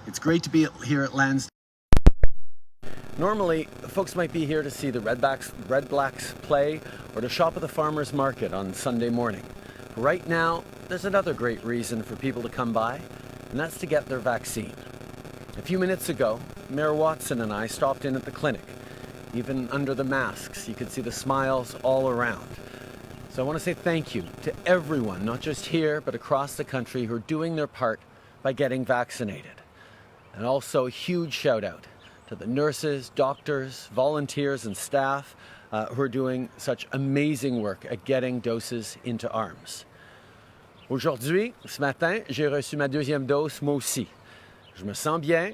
It's great to be here at Lansdowne. Normally, folks might be here to see the Red Blacks play or to shop at the farmer's market on Sunday morning. Right now, there's another great reason for people to come by, and that's to get their vaccine. A few minutes ago, Mayor Watson and I stopped in at the clinic. Even under the masks, you could see the smiles all around. So I want to say thank you to everyone, not just here, but across the country, who are doing their part by getting vaccinated. And also a huge shout out to the nurses, doctors, volunteers and staff who are doing such amazing work at getting doses into arms. Aujourd'hui, ce matin, j'ai reçu ma deuxième dose, moi aussi. Je me sens bien,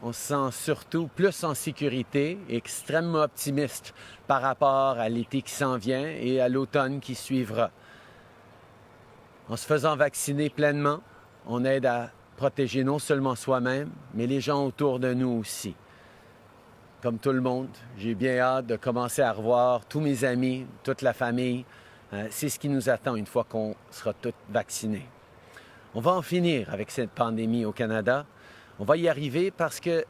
on se sent surtout plus en sécurité et extrêmement optimiste par rapport à l'été qui s'en vient et à l'automne qui suivra. En se faisant vacciner pleinement, on aide à protéger non seulement soi-même, mais les gens autour de nous aussi. Comme tout le monde, j'ai bien hâte de commencer à revoir tous mes amis, toute la famille. C'est ce qui nous attend une fois qu'on sera tous vaccinés. On va en finir avec cette pandémie au Canada. On va y arriver parce que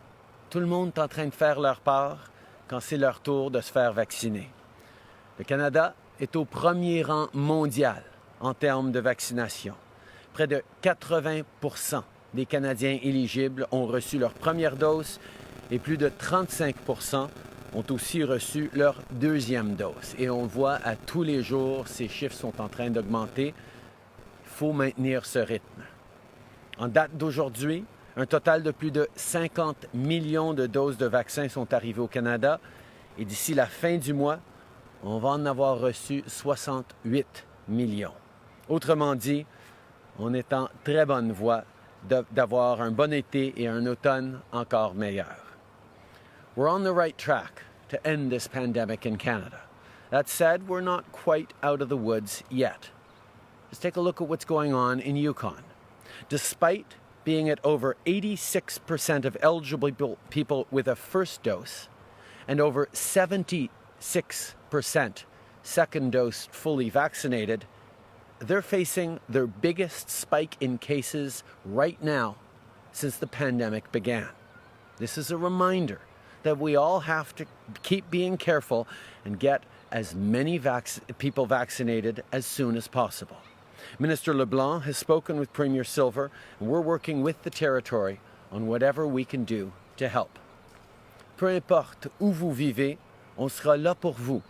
tout le monde est en train de faire leur part quand c'est leur tour de se faire vacciner. Le Canada est au premier rang mondial en termes de vaccination. Près de 80% des Canadiens éligibles ont reçu leur première dose et plus de 35% ont aussi reçu leur deuxième dose. Et on voit à tous les jours, ces chiffres sont en train d'augmenter. Il faut maintenir ce rythme. En date d'aujourd'hui, un total de plus de 50 millions de doses de vaccins sont arrivées au Canada. Et d'ici la fin du mois, on va en avoir reçu 68 millions. Autrement dit, on est en très bonne voie d'avoir un bon été et un automne encore meilleur. We're on the right track to end this pandemic in Canada. That said, we're not quite out of the woods yet. Let's take a look at what's going on in Yukon. Despite being at over 86% of eligible people with a first dose and over 76% second dose fully vaccinated, they're facing their biggest spike in cases right now since the pandemic began. This is a reminder that we all have to keep being careful and get as many people vaccinated as soon as possible. Minister LeBlanc has spoken with Premier Silver, and we're working with the territory on whatever we can do to help. Peu importe où vous vivez, on sera là pour vous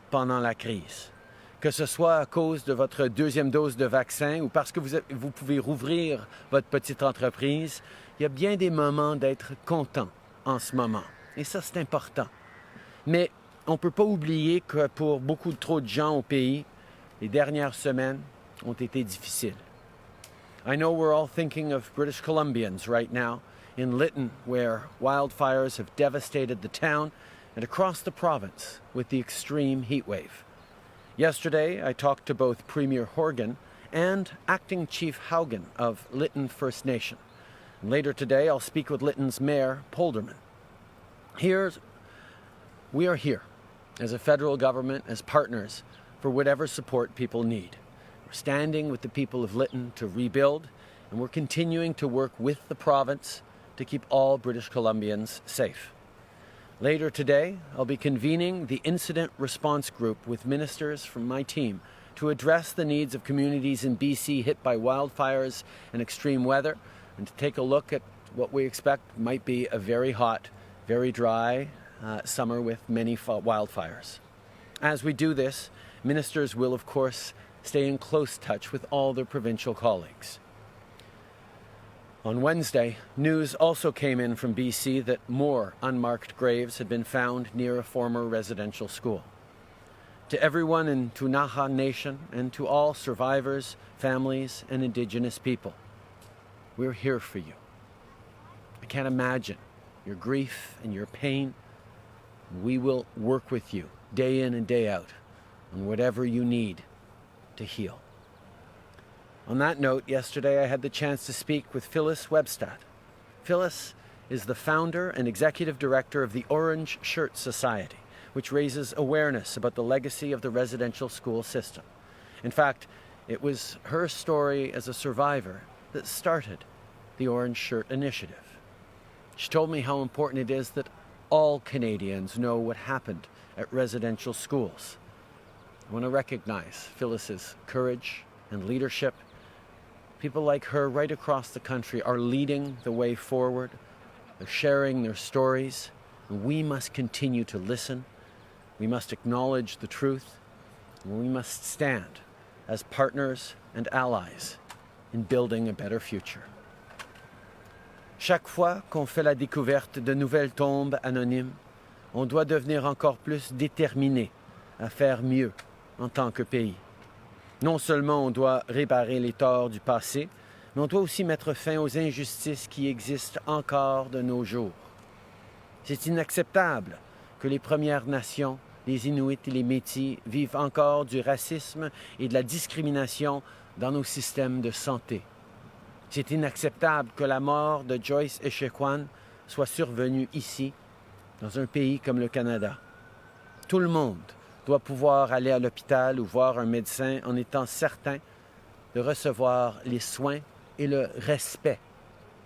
pendant la crise. Que ce soit à cause de votre deuxième dose de vaccin ou parce que vous pouvez rouvrir votre petite entreprise, il y a bien des moments d'être content en ce moment. Et ça, c'est important. Mais on ne peut pas oublier que pour beaucoup trop de gens au pays, les dernières semaines ont été difficiles. I know we're all thinking of British Columbians right now in Lytton, where wildfires have devastated the town and across the province with the extreme heat wave. Yesterday, I talked to both Premier Horgan and Acting Chief Haugen of Lytton First Nation. And later today, I'll speak with Lytton's Mayor, Polderman. We are here as a federal government, as partners for whatever support people need. We're standing with the people of Lytton to rebuild, and we're continuing to work with the province to keep all British Columbians safe. Later today, I'll be convening the Incident Response Group with ministers from my team to address the needs of communities in BC hit by wildfires and extreme weather, and to take a look at what we expect might be a very hot, very dry summer with many wildfires. As we do this, ministers will, of course, stay in close touch with all their provincial colleagues. On Wednesday, news also came in from BC that more unmarked graves had been found near a former residential school. To everyone in Ktunaxa Nation and to all survivors, families, and Indigenous people, we're here for you. I can't imagine your grief and your pain. We will work with you day in and day out on whatever you need to heal. On that note, yesterday I had the chance to speak with Phyllis Webstad. Phyllis is the founder and executive director of the Orange Shirt Society, which raises awareness about the legacy of the residential school system. In fact, it was her story as a survivor that started the Orange Shirt Initiative. She told me how important it is that all Canadians know what happened at residential schools. I want to recognize Phyllis's courage and leadership. People like her right across the country are leading the way forward. They're sharing their stories, and we must continue to listen. We must acknowledge the truth, and we must stand as partners and allies in building a better future. Chaque fois qu'on fait la découverte de nouvelles tombes anonymes, on doit devenir encore plus déterminé à faire mieux en tant que pays. Non seulement on doit réparer les torts du passé, mais on doit aussi mettre fin aux injustices qui existent encore de nos jours. C'est inacceptable que les Premières Nations, les Inuits et les Métis vivent encore du racisme et de la discrimination dans nos systèmes de santé. C'est inacceptable que la mort de Joyce Echequan soit survenue ici, dans un pays comme le Canada. Tout le monde doit pouvoir aller à l'hôpital ou voir un médecin en étant certain de recevoir les soins et le respect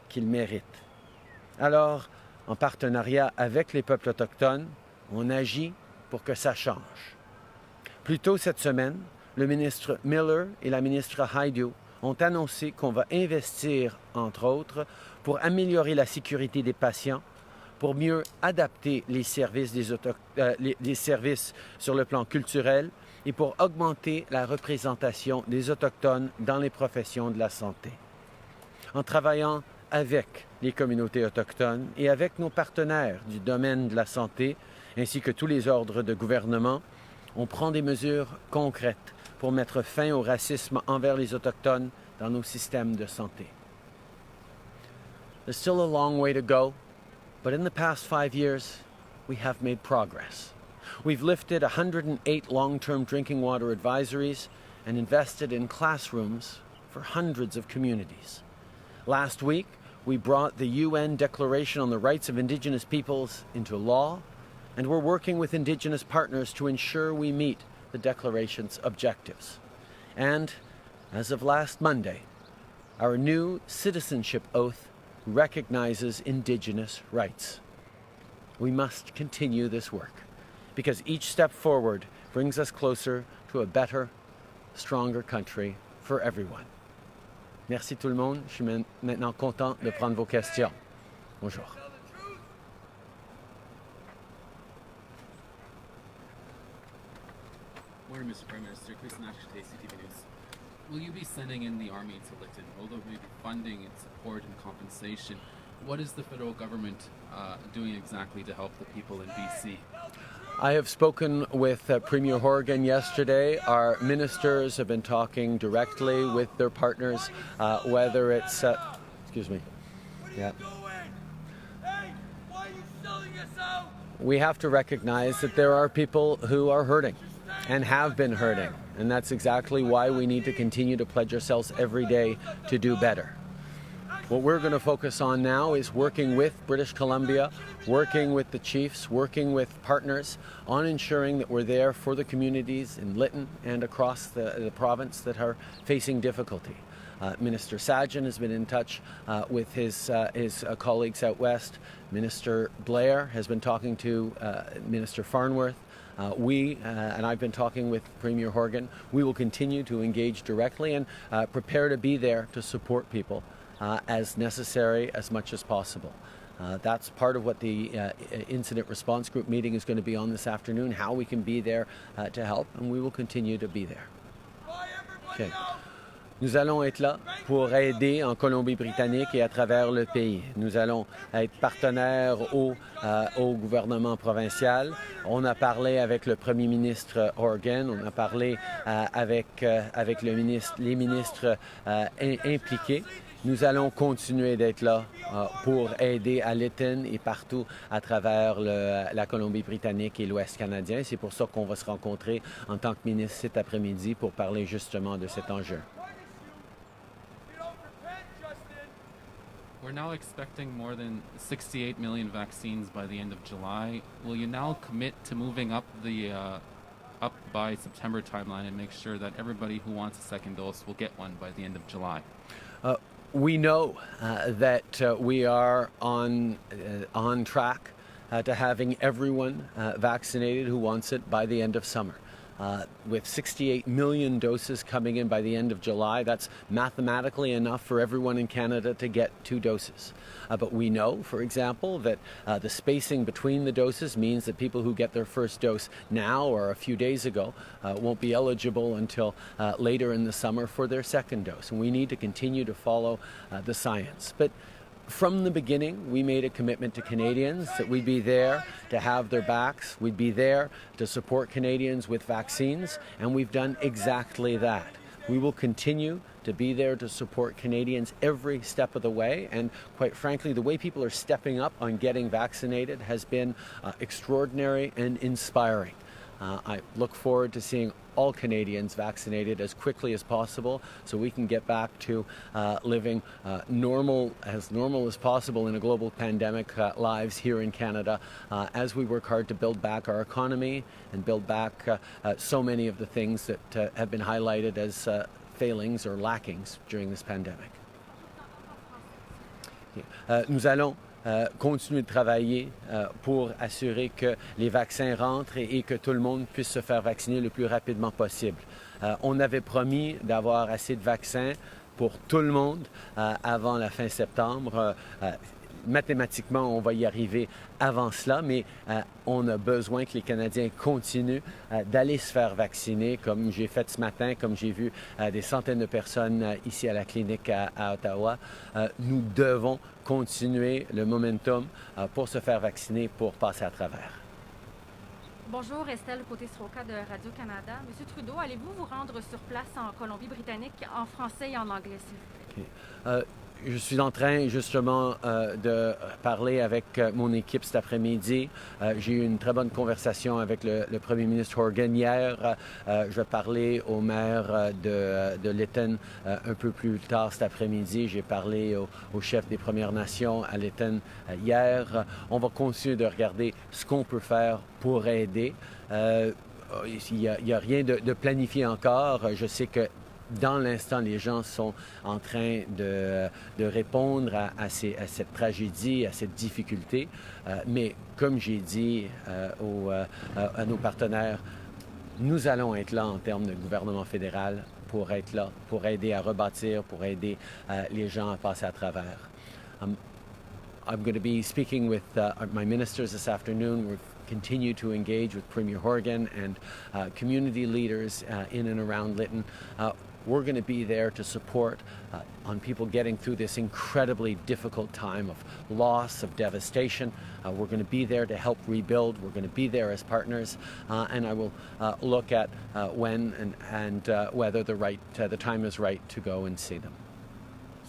qu'il mérite. Alors, en partenariat avec les peuples autochtones, on agit pour que ça change. Plus tôt cette semaine, le ministre Miller et la ministre Hajdu ont annoncé qu'on va investir, entre autres, pour améliorer la sécurité des patients, pour mieux adapter les services, les services sur le plan culturel et pour augmenter la représentation des Autochtones dans les professions de la santé. En travaillant avec les communautés autochtones et avec nos partenaires du domaine de la santé, ainsi que tous les ordres de gouvernement, on prend des mesures concrètes pour mettre fin au racisme envers les Autochtones dans nos systèmes de santé. There's still a long way to go, but in the past 5 years, we have made progress. We've lifted 108 long-term drinking water advisories and invested in classrooms for hundreds of communities. Last week, we brought the UN Declaration on the Rights of Indigenous Peoples into law, and we're working with Indigenous partners to ensure we meet the Declaration's objectives. And, as of last Monday, our new citizenship oath recognizes Indigenous rights. We must continue this work, because each step forward brings us closer to a better, stronger country for everyone. Merci tout le monde. Je suis maintenant content de prendre vos questions. Bonjour. Morning, Mr. Prime Minister. Chris Nash, CTV News. Will you be sending in the army to Lytton? Will there be funding and support and compensation? What is the federal government doing exactly to help the people in BC? I have spoken with Premier Horgan yesterday. Our ministers have been talking directly with their partners, whether it's... excuse me. Yeah. We have to recognize that there are people who are hurting and have been hurting. And that's exactly why we need to continue to pledge ourselves every day to do better. What we're going to focus on now is working with British Columbia, working with the chiefs, working with partners on ensuring that we're there for the communities in Lytton and across the province that are facing difficulty. Minister Sajjan has been in touch with his colleagues out west. Minister Blair has been talking to Minister Farnworth. And I've been talking with Premier Horgan. We will continue to engage directly and prepare to be there to support people as necessary, as much as possible. That's part of what the Incident Response Group meeting is going to be on this afternoon, how we can be there to help, and we will continue to be there. Okay. Nous allons être là pour aider en Colombie-Britannique et à travers le pays. Nous allons être partenaires au gouvernement provincial. On a parlé avec le premier ministre Horgan, on a parlé avec les ministres impliqués. Nous allons continuer d'être là pour aider à Lytton et partout à travers la Colombie-Britannique et l'Ouest canadien. C'est pour ça qu'on va se rencontrer en tant que ministre cet après-midi pour parler justement de cet enjeu. We're now expecting more than 68 million vaccines by the end of July. Will you now commit to moving up by September timeline and make sure that everybody who wants a second dose will get one by the end of July? We know that we are on track to having everyone vaccinated who wants it by the end of summer. With 68 million doses coming in by the end of July, that's mathematically enough for everyone in Canada to get 2 doses. But we know, for example, that the spacing between the doses means that people who get their first dose now or a few days ago won't be eligible until later in the summer for their second dose. And we need to continue to follow the science. But from the beginning, we made a commitment to Canadians that we'd be there to have their backs, we'd be there to support Canadians with vaccines, and we've done exactly that. We will continue to be there to support Canadians every step of the way, and quite frankly, the way people are stepping up on getting vaccinated has been extraordinary and inspiring. I look forward to seeing all Canadians vaccinated as quickly as possible so we can get back to living normal as possible in a global pandemic lives here in Canada as we work hard to build back our economy and build back so many of the things that have been highlighted as failings or lackings during this pandemic. Nous allons continuer de travailler pour assurer que les vaccins rentrent et que tout le monde puisse se faire vacciner le plus rapidement possible. On avait promis d'avoir assez de vaccins pour tout le monde avant la fin septembre. Mathématiquement, on va y arriver avant cela, mais on a besoin que les Canadiens continuent d'aller se faire vacciner, comme j'ai fait ce matin, comme j'ai vu des centaines de personnes ici à la clinique à Ottawa. Nous devons continuer le momentum pour se faire vacciner, pour passer à travers. Bonjour, Estelle Côté-Sroka de Radio-Canada. Monsieur Trudeau, allez-vous vous rendre sur place en Colombie-Britannique en français et en anglais, s'il vous plaît? Je suis en train justement de parler avec mon équipe cet après-midi. J'ai eu une très bonne conversation avec le premier ministre Horgan hier. Je vais parler au maire de Lytton un peu plus tard cet après-midi. J'ai parlé au chef des Premières Nations à Lytton hier. On va continuer de regarder ce qu'on peut faire pour aider. Il n'y a rien de planifié encore. Je sais que dans l'instant, les gens sont en train de répondre à cette tragédie, à cette difficulté. Mais comme j'ai dit à nos partenaires, nous allons être là en termes de gouvernement fédéral pour être là, pour aider à rebâtir, pour aider les gens à passer à travers. I'm going to be speaking with my ministers this afternoon. We've continued to engage with Premier Horgan and community leaders in and around Lytton. We're going to be there to support on people getting through this incredibly difficult time of loss, of devastation. We're going to be there to help rebuild. We're going to be there as partners, and I will look at when and whether the time is right to go and see them.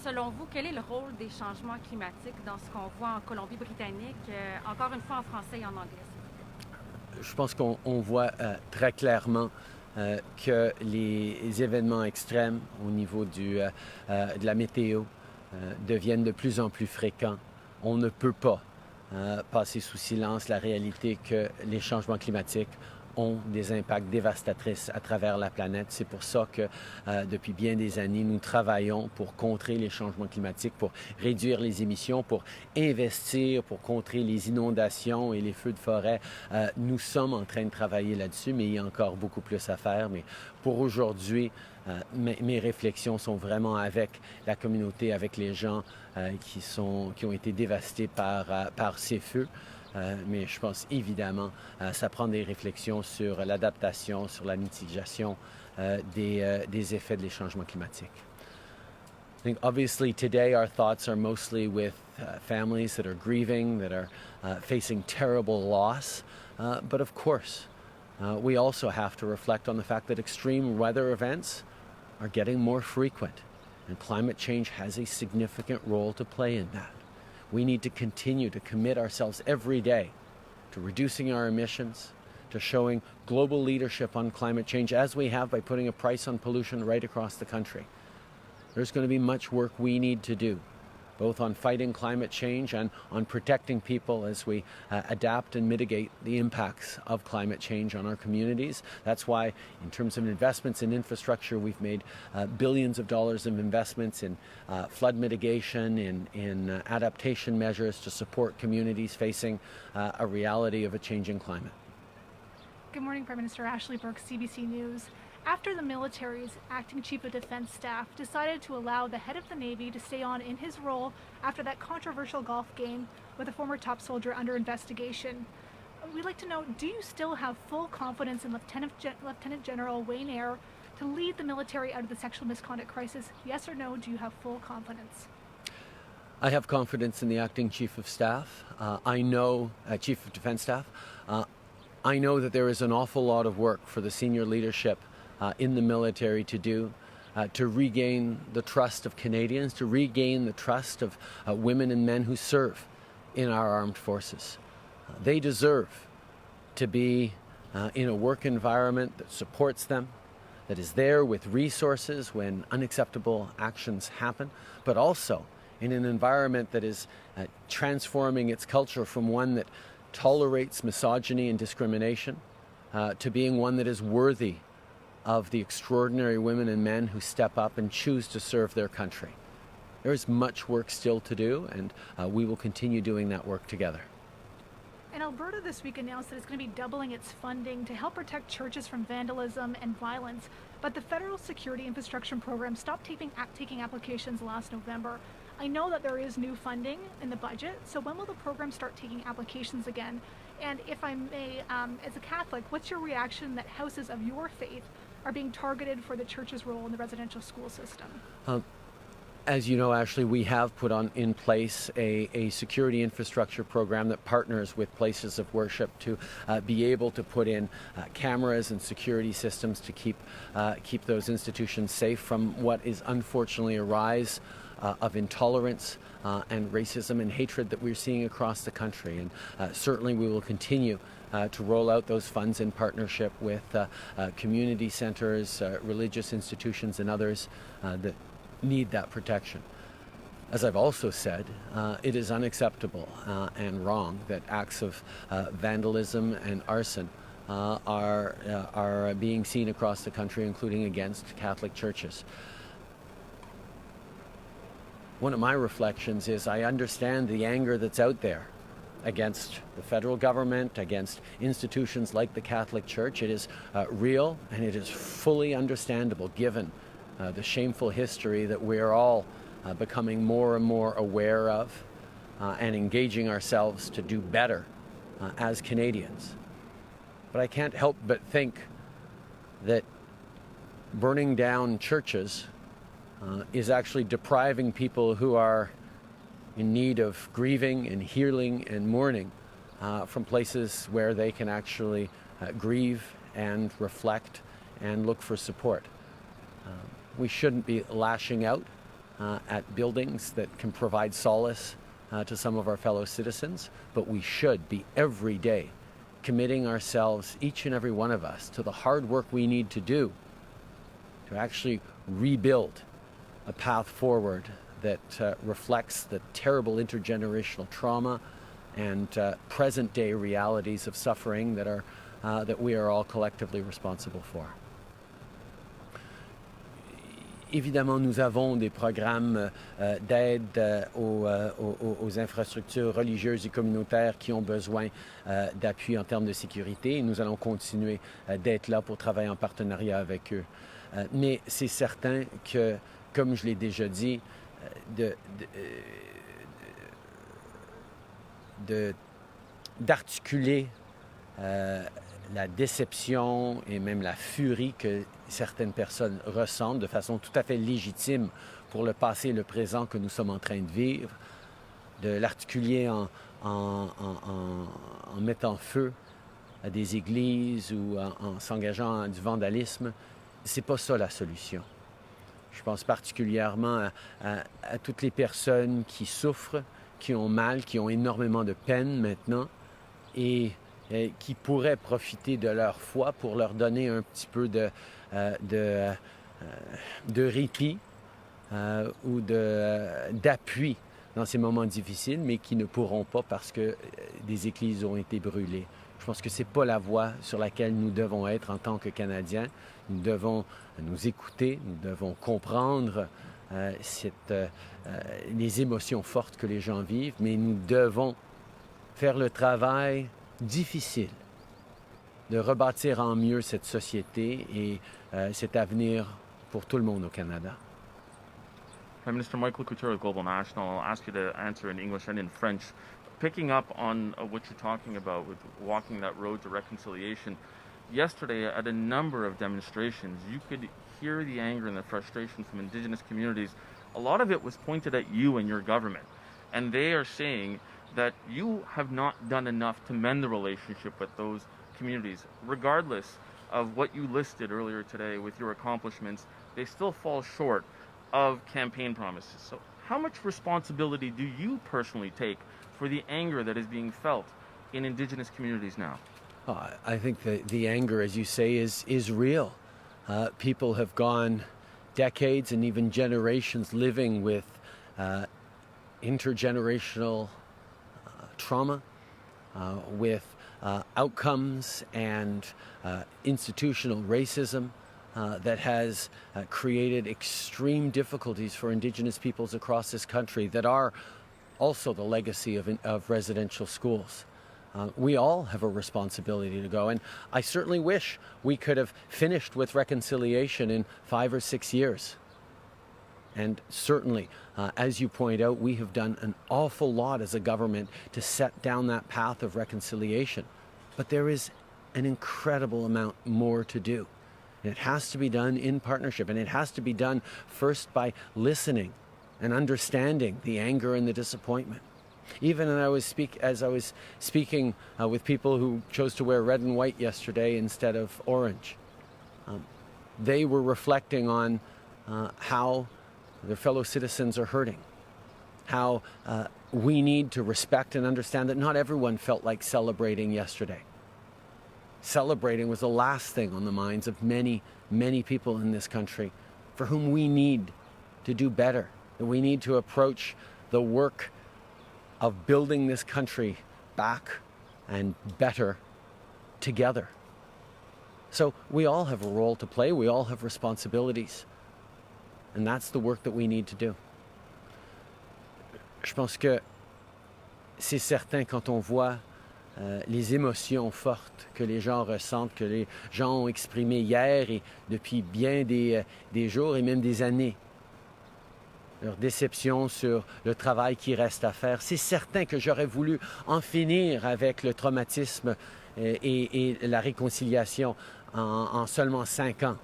Selon vous, quel est le rôle des changements climatiques dans ce qu'on voit en Colombie-Britannique, encore une fois en français et en anglais? Je pense qu'on voit très clairement que les événements extrêmes au niveau de la météo deviennent de plus en plus fréquents. On ne peut pas passer sous silence la réalité que les changements climatiques ont des impacts dévastatrices à travers la planète. C'est pour ça que depuis bien des années, nous travaillons pour contrer les changements climatiques, pour réduire les émissions, pour investir, pour contrer les inondations et les feux de forêt. Nous sommes en train de travailler là-dessus, mais il y a encore beaucoup plus à faire. Mais pour aujourd'hui, mes réflexions sont vraiment avec la communauté, avec les gens qui ont été dévastés par ces feux. Mais je pense évidemment ça prend des réflexions sur l'adaptation, sur la mitigation des effets des changements climatiques. I think obviously today our thoughts are mostly with families that are grieving, that are facing terrible loss. But of course, we also have to reflect on the fact that extreme weather events are getting more frequent, and climate change has a significant role to play in that. We need to continue to commit ourselves every day to reducing our emissions, to showing global leadership on climate change, as we have by putting a price on pollution right across the country. There's going to be much work we need to do, both on fighting climate change and on protecting people as we adapt and mitigate the impacts of climate change on our communities. That's why, in terms of investments in infrastructure, we've made billions of dollars of investments in flood mitigation, in adaptation measures to support communities facing a reality of a changing climate. Good morning, Prime Minister. Ashley Burke, CBC News. After the military's acting chief of defense staff decided to allow the head of the Navy to stay on in his role after that controversial golf game with a former top soldier under investigation, we'd like to know, do you still have full confidence in Lieutenant General Wayne Eyre to lead the military out of the sexual misconduct crisis? Yes or no, do you have full confidence? I have confidence in the acting chief of staff. Chief of defense staff. I know that there is an awful lot of work for the senior leadership in the military to do to regain the trust of Canadians, to regain the trust of women and men who serve in our armed forces. They deserve to be in a work environment that supports them, that is there with resources when unacceptable actions happen, but also in an environment that is transforming its culture from one that tolerates misogyny and discrimination to being one that is worthy of the extraordinary women and men who step up and choose to serve their country. There is much work still to do, and we will continue doing that work together. And Alberta this week announced that it's going to be doubling its funding to help protect churches from vandalism and violence. But the Federal Security Infrastructure Program stopped taking applications last November. I know that there is new funding in the budget, so when will the program start taking applications again? And if I may, as a Catholic, what's your reaction that houses of your faith are being targeted for the church's role in the residential school system? As you know, Ashley, we have put in place a security infrastructure program that partners with places of worship to be able to put in cameras and security systems to keep those institutions safe from what is unfortunately a rise of intolerance and racism and hatred that we're seeing across the country. And certainly we will continue to roll out those funds in partnership with community centers, religious institutions, and others that need that protection. As I've also said, it is unacceptable and wrong that acts of vandalism and arson are being seen across the country, including against Catholic churches. One of my reflections is I understand the anger that's out there against the federal government, against institutions like the Catholic Church. It is real and it is fully understandable given the shameful history that we're all becoming more and more aware of and engaging ourselves to do better as Canadians. But I can't help but think that burning down churches is actually depriving people who are in need of grieving and healing and mourning from places where they can actually grieve and reflect and look for support. We shouldn't be lashing out at buildings that can provide solace to some of our fellow citizens, but we should be every day committing ourselves, each and every one of us, to the hard work we need to do to actually rebuild a path forward that reflects the terrible intergenerational trauma and present-day realities of suffering that we are all collectively responsible for. Évidemment, nous avons des programmes d'aide aux infrastructures religieuses et communautaires qui ont besoin d'appui en termes de sécurité. Et nous allons continuer d'être là pour travailler en partenariat avec eux. Mais c'est certain que, comme je l'ai déjà dit, d'articuler la déception et même la furie que certaines personnes ressentent de façon tout à fait légitime pour le passé et le présent que nous sommes en train de vivre, de l'articuler en mettant feu à des églises ou en s'engageant à du vandalisme, c'est pas ça la solution. Je pense particulièrement à toutes les personnes qui souffrent, qui ont mal, qui ont énormément de peine maintenant et qui pourraient profiter de leur foi pour leur donner un petit peu de répit ou d'appui dans ces moments difficiles, mais qui ne pourront pas parce que des églises ont été brûlées. Je pense que ce n'est pas la voie sur laquelle nous devons être en tant que Canadiens. Nous devons nous écouter, nous devons comprendre les émotions fortes que les gens vivent, mais nous devons faire le travail difficile de rebâtir en mieux cette société et cet avenir pour tout le monde au Canada. Prime Minister Michael Couture of Global National, I'll ask you to answer in English and in French. Picking up on what you're talking about with walking that road to reconciliation, yesterday at a number of demonstrations, you could hear the anger and the frustration from Indigenous communities. A lot of it was pointed at you and your government, and they are saying that you have not done enough to mend the relationship with those communities. Regardless of what you listed earlier today with your accomplishments, they still fall short of campaign promises. So how much responsibility do you personally take for the anger that is being felt in Indigenous communities now? I think the anger, as you say, is real. People have gone decades and even generations living with intergenerational trauma, with outcomes and institutional racism that has created extreme difficulties for Indigenous peoples across this country that are also the legacy of residential schools. We all have a responsibility to go, and I certainly wish we could have finished with reconciliation in 5 or 6 years. And certainly, as you point out, we have done an awful lot as a government to set down that path of reconciliation. But there is an incredible amount more to do. And it has to be done in partnership, and it has to be done first by listening and understanding the anger and the disappointment. Even as I was speaking with people who chose to wear red and white yesterday instead of orange, they were reflecting on how their fellow citizens are hurting, how we need to respect and understand that not everyone felt like celebrating yesterday. Celebrating was the last thing on the minds of many, many people in this country for whom we need to do better, that we need to approach the work of building this country back and better together. So we all have a role to play, we all have responsibilities, and that's the work that we need to do. Je pense que c'est certain quand on voit les émotions fortes que les gens ressentent, que les gens ont exprimées hier et depuis bien des jours et même des années. Leur déception sur le travail qui reste à faire. C'est certain que j'aurais voulu en finir avec le traumatisme et la réconciliation en seulement 5 ans.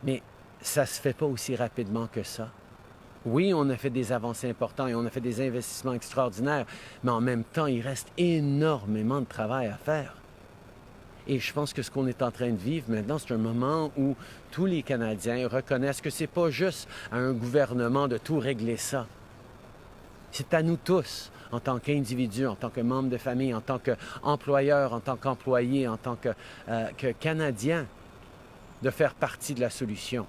Mais ça ne se fait pas aussi rapidement que ça. Oui, on a fait des avancées importantes et on a fait des investissements extraordinaires, mais en même temps, il reste énormément de travail à faire. Et je pense que ce qu'on est en train de vivre maintenant, c'est un moment où tous les Canadiens reconnaissent que ce n'est pas juste à un gouvernement de tout régler ça. C'est à nous tous, en tant qu'individus, en tant que membres de famille, en tant qu'employeurs, en tant qu'employés, en tant que Canadiens, de faire partie de la solution.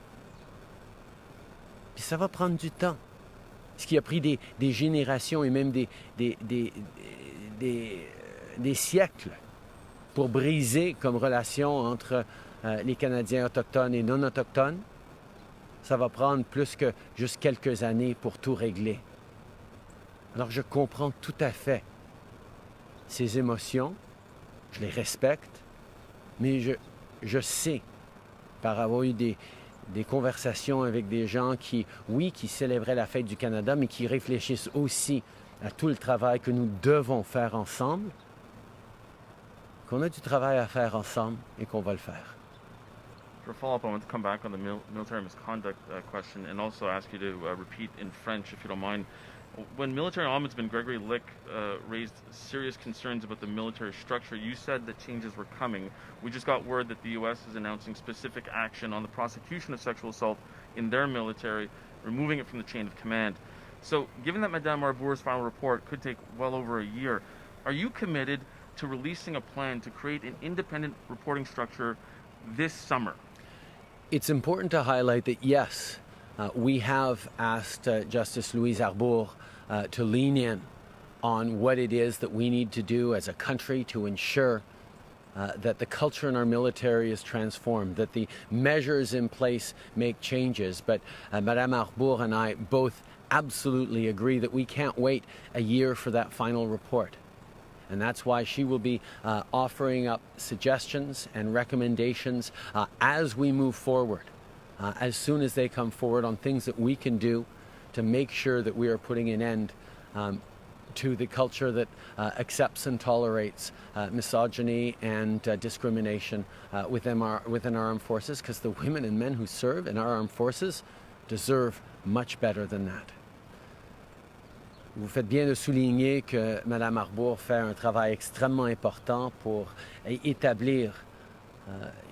Puis ça va prendre du temps. Ce qui a pris des générations et même des siècles pour briser comme relation entre les Canadiens autochtones et non autochtones, ça va prendre plus que juste quelques années pour tout régler. Alors je comprends tout à fait ces émotions, je les respecte, mais je sais, par avoir eu des conversations avec des gens qui célébraient la fête du Canada, mais qui réfléchissent aussi à tout le travail que nous devons faire ensemble, qu'on a du travail à faire ensemble et qu'on va le faire. For a follow-up, I want to come back on the military misconduct question and also ask you to repeat in French, if you don't mind. When Military Ombudsman Gregory Lick raised serious concerns about the military structure, you said that changes were coming. We just got word that the U.S. is announcing specific action on the prosecution of sexual assault in their military, removing it from the chain of command. So, given that Madame Arbour's final report could take well over a year, are you committed to releasing a plan to create an independent reporting structure this summer? It's important to highlight that, yes, We have asked Justice Louise Arbour to lean in on what it is that we need to do as a country to ensure that the culture in our military is transformed, that the measures in place make changes. But Madame Arbour and I both absolutely agree that we can't wait a year for that final report. And that's why she will be offering up suggestions and recommendations as we move forward, as soon as they come forward on things that we can do to make sure that we are putting an end to the culture that accepts and tolerates misogyny and discrimination within our armed forces, because the women and men who serve in our armed forces deserve much better than that. Vous faites bien de souligner que Mme Arbour fait un travail extrêmement important pour établir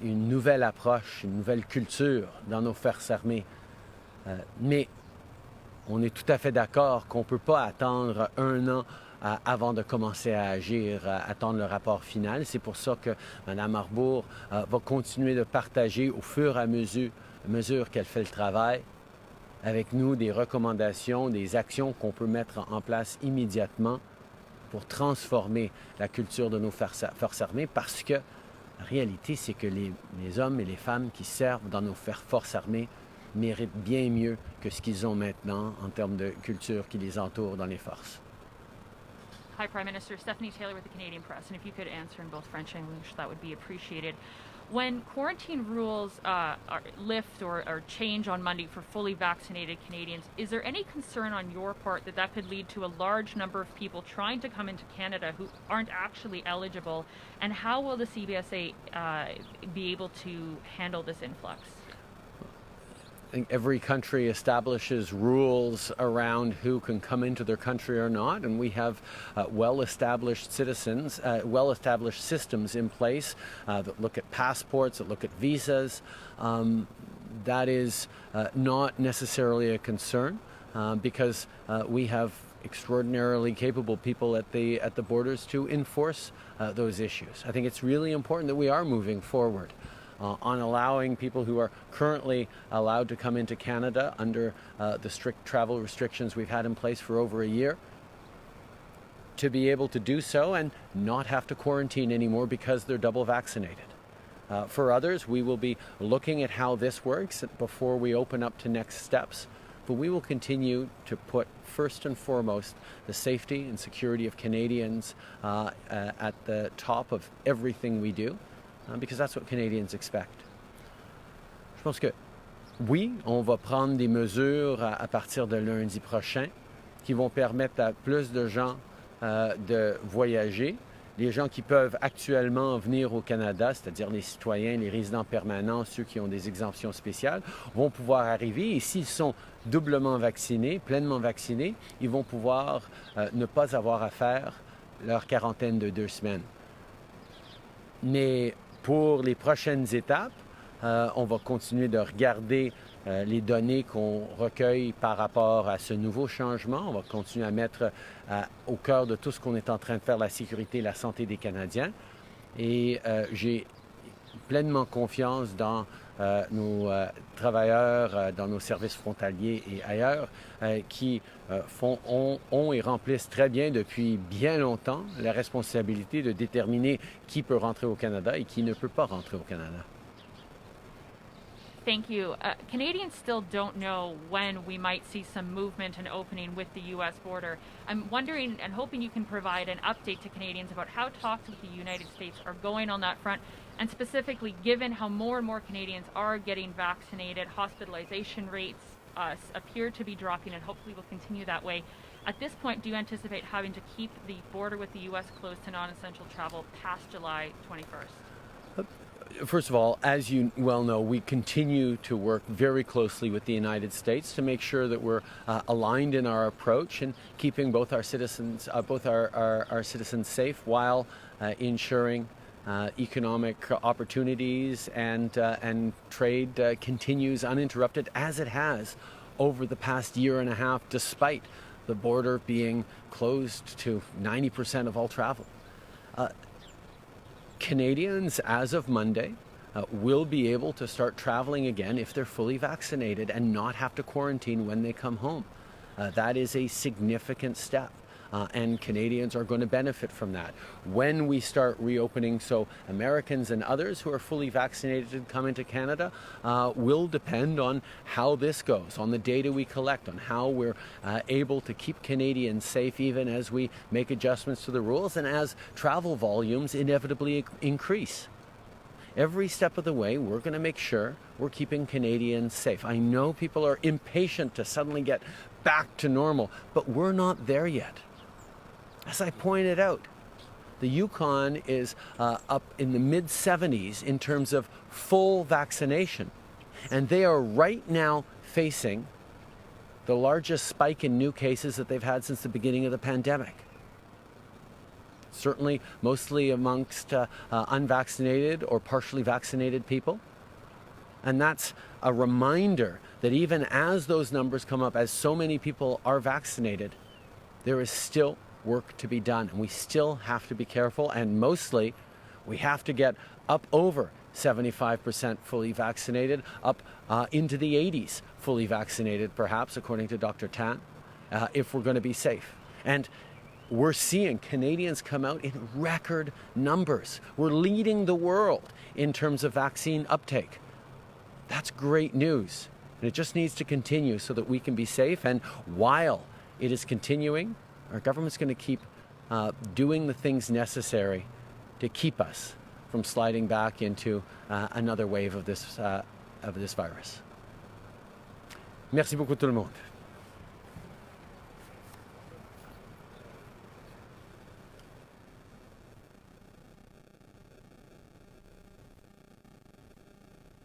une nouvelle approche, une nouvelle culture dans nos forces armées. Mais on est tout à fait d'accord qu'on ne peut pas attendre un an avant de commencer à agir, attendre le rapport final. C'est pour ça que Mme Arbour va continuer de partager au fur et à mesure qu'elle fait le travail avec nous des recommandations, des actions qu'on peut mettre en place immédiatement pour transformer la culture de nos forces armées, parce que la réalité, c'est que les hommes et les femmes qui servent dans nos forces armées méritent bien mieux que ce qu'ils ont maintenant en termes de culture qui les entoure dans les forces. Hi, Prime Minister. Stephanie Taylor with the Canadian Press. And if you could answer in both French and English, that would be appreciated. When quarantine rules lift or change on Monday for fully vaccinated Canadians, is there any concern on your part that that could lead to a large number of people trying to come into Canada who aren't actually eligible? And how will the CBSA be able to handle this influx? I think every country establishes rules around who can come into their country or not, and we have well-established systems in place that look at passports, that look at visas. That is not necessarily a concern because we have extraordinarily capable people at the borders to enforce those issues. I think it's really important that we are moving forward on allowing people who are currently allowed to come into Canada under the strict travel restrictions we've had in place for over a year to be able to do so and not have to quarantine anymore because they're double vaccinated. For others, we will be looking at how this works before we open up to next steps, but we will continue to put first and foremost the safety and security of Canadians at the top of everything we do. Because that's what Canadians expect. Je pense que oui, on va prendre des mesures à partir de lundi prochain qui vont permettre à plus de gens de voyager. Les gens qui peuvent actuellement venir au Canada, c'est-à-dire les citoyens, les résidents permanents, ceux qui ont des exemptions spéciales, vont pouvoir arriver et s'ils sont doublement vaccinés, pleinement vaccinés, ils vont pouvoir ne pas avoir à faire leur quarantaine de 2 semaines. Mais pour les prochaines étapes, on va continuer de regarder les données qu'on recueille par rapport à ce nouveau changement. On va continuer à mettre au cœur de tout ce qu'on est en train de faire la sécurité et la santé des Canadiens. Et j'ai pleinement confiance dans nos travailleurs, dans nos services frontaliers et ailleurs, qui ont et remplissent très bien depuis bien longtemps la responsabilité de déterminer qui peut rentrer au Canada et qui ne peut pas rentrer au Canada. Thank you. Canadians still don't know when we might see some movement and opening with the U.S. border. I'm wondering and hoping you can provide an update to Canadians about how talks with the United States are going on that front, and specifically given how more and more Canadians are getting vaccinated, hospitalization rates appear to be dropping and hopefully will continue that way. At this point, do you anticipate having to keep the border with the U.S. closed to non-essential travel past July 21st? First of all, as you well know, we continue to work very closely with the United States to make sure that we're aligned in our approach and keeping both our citizens, our citizens safe while ensuring economic opportunities and trade continues uninterrupted as it has over the past year and a half, despite the border being closed to 90% of all travel. Canadians, as of Monday, will be able to start traveling again if they're fully vaccinated and not have to quarantine when they come home. That is a significant step. And Canadians are going to benefit from that when we start reopening. So Americans and others who are fully vaccinated to come into Canada will depend on how this goes, on the data we collect, on how we're able to keep Canadians safe even as we make adjustments to the rules and as travel volumes inevitably increase. Every step of the way, we're going to make sure we're keeping Canadians safe. I know people are impatient to suddenly get back to normal, but we're not there yet. As I pointed out, the Yukon is up in the mid-70s in terms of full vaccination. And they are right now facing the largest spike in new cases that they've had since the beginning of the pandemic. Certainly, mostly amongst unvaccinated or partially vaccinated people. And that's a reminder that even as those numbers come up, as so many people are vaccinated, there is still work to be done, and we still have to be careful, and mostly we have to get up over 75% fully vaccinated, up into the 80s fully vaccinated, perhaps, according to Dr. Tan, if we're going to be safe. And we're seeing Canadians come out in record numbers. We're leading the world in terms of vaccine uptake. That's great news, and it just needs to continue so that we can be safe. And while it is continuing, our government's going to keep doing the things necessary to keep us from sliding back into another wave of this virus. Merci beaucoup tout le monde.